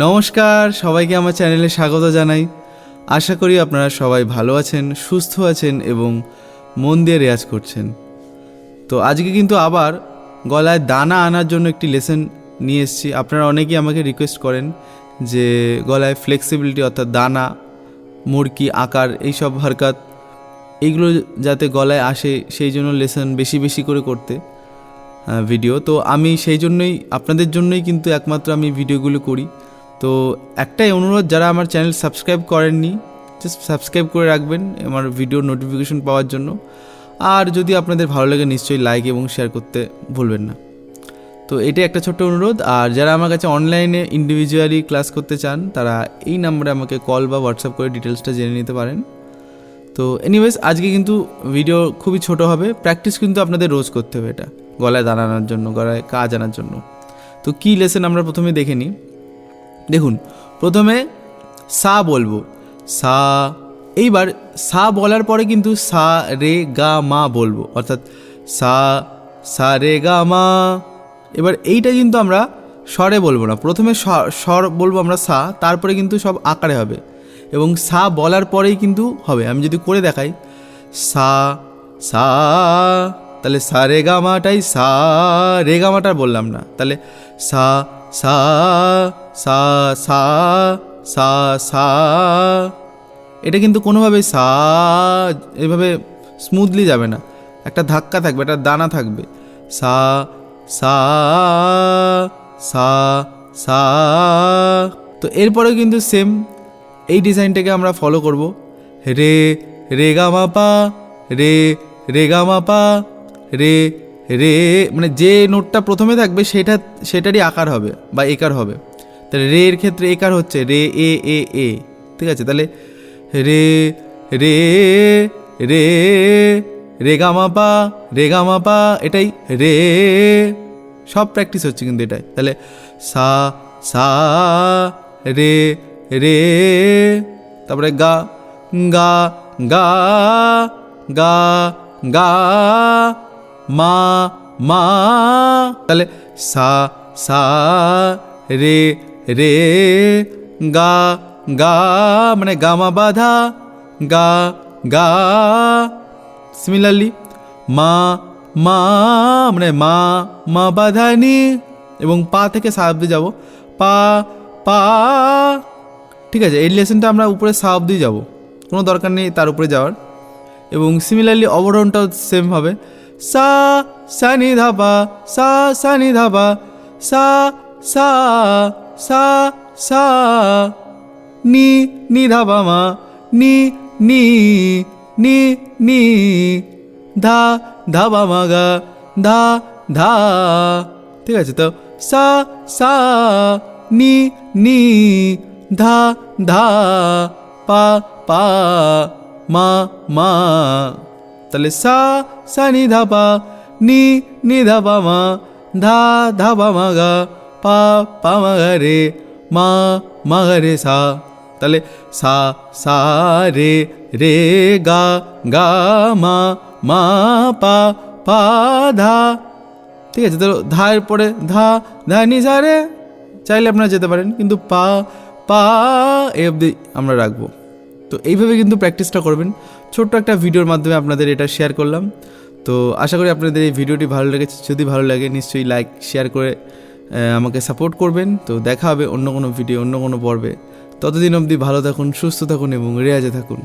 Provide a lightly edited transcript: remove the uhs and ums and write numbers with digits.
নমস্কার, সবাইকে আমার চ্যানেলে স্বাগত জানাই। আশা করি আপনারা সবাই ভালো আছেন, সুস্থ আছেন এবং মন দিয়ে রেয়াজ করছেন। তো আজকে কিন্তু আবার গলায় দানা আনার জন্য একটি লেসন নিয়ে এসেছি। আপনারা অনেকেই আমাকে রিকোয়েস্ট করেন যে গলায় ফ্লেক্সিবিলিটি অর্থাৎ দানা, মুড়কি, আকার, এইসব হরকত এইগুলো যাতে গলায় আসে সেই জন্য লেসন বেশি বেশি করে করতে ভিডিও। তো আমি সেই জন্যই আপনাদের জন্যই কিন্তু একমাত্র আমি ভিডিওগুলো করি। তো একটাই অনুরোধ, যারা আমার চ্যানেল সাবস্ক্রাইব করেননি জাস্ট সাবস্ক্রাইব করে রাখবেন আমার ভিডিও নোটিফিকেশন পাওয়ার জন্য। আর যদি আপনাদের ভালো লাগে নিশ্চয়ই লাইক এবং শেয়ার করতে ভুলবেন না। তো এটাই একটা ছোট্ট অনুরোধ। আর যারা আমার কাছে অনলাইনে ইন্ডিভিজুয়ালি ক্লাস করতে চান তারা এই নাম্বারে আমাকে কল বা হোয়াটসঅ্যাপ করে ডিটেলসটা জেনে নিতে পারেন। তো এনিওয়েজ আজকে কিন্তু ভিডিও খুবই ছোট হবে। প্র্যাকটিস কিন্তু আপনাদের রোজ করতে হবে, এটা গলায় দানা আনার জন্য, গলায় কাজ আনার জন্য। তো কী লেসন আমরা প্রথমে দেখে নিই। দেখুন, প্রথমে সা বলবো, সা। এইবার সা বলার পরে কিন্তু সা রে গা মা বলবো, অর্থাৎ সা সা রে গা মা। এবার এইটা কিন্তু আমরা স্বরে বলবো না, প্রথমে স্বর বলবো আমরা সা, তারপরে কিন্তু সব আকারে হবে এবং সা বলার পরেই কিন্তু হবে। আমি যদি করে দেখাই, সা সা, তাহলে সা রে গা মাটাই সা রে গা মাটা বললাম না, তাহলে সা সা সা সা সা সা। এটা কিন্তু কোনোভাবেই সা এভাবে স্মুথলি যাবে না, একটা ধাক্কা থাকবে, একটা দানা থাকবে। সা সা সা সা। তো এরপরেও কিন্তু সেম এই ডিজাইনটাকে আমরা ফলো করব। রে রে গা মা পা, রে রে গা মা পা, রে রে, মানে যে নোটটা প্রথমে থাকবে সেটারই আকার হবে বা একার হবে। তাহলে রে এর ক্ষেত্রে একার হচ্ছে রে এ এ এ, ঠিক আছে। তাহলে রে রে রে রে গা মা পা, রে গা মা পা, এটাই রে। সব প্র্যাকটিস হচ্ছে কিন্তু এটাই। তাহলে সা সা রে রে, তারপরে গা গা গা গা গা মা মা। তাহলে সা সা রে রে গা গা, মানে গামা বাধা গা গা। সিমিলারলি মা মা, মানে মা মা বাধা নি, এবং পা থেকে সা অব্দি যাব, পা পা। ঠিক আছে, এই লেসনটা আমরা উপরে সা অব্দি যাব, কোনো দরকার নেই তার উপরে যাওয়ার। এবং সিমিলারলি অবরোহণটাও সেম হবে, সা সা নি ধা পা, সা সা নি ধা পা, সা সা সা সা, নি নি ধা পা মা, নি নি নি নি, ধা ধা পা মা গা, ধা ধা। ঠিক আছে, তো সা সা নি নি, ধা ধা, পা পা, মা মা। তাহলে সা সা নি ধা পা, নি নি ধা পা মা, ধা ধা পা মা গা, পা পা মা গা রে, মা মা গা রে সা। তাহলে সা সা রে রে গা গা মা মা পা পা ধা। ঠিক আছে, তো ধা এর পরে ধা ধা নি সা রে, চাইলে আপনারা যেতে পারেন, কিন্তু পা পা এ অবধি আমরা রাখবো। তো এইভাবে কিন্তু প্র্যাকটিসটা করবেন। ছোট্ট একটা ভিডিওর মাধ্যমে আপনাদের এটা শেয়ার করলাম। তো আশা করি আপনাদের এই ভিডিওটি ভালো লেগেছে। যদি ভালো লাগে নিশ্চয়ই লাইক শেয়ার করে আমাকে সাপোর্ট করবেন। তো দেখা হবে অন্য কোনো ভিডিও, অন্য কোনো পর্বে। ততদিন অবধি ভালো থাকুন, সুস্থ থাকুন এবং রেয়াজে থাকুন।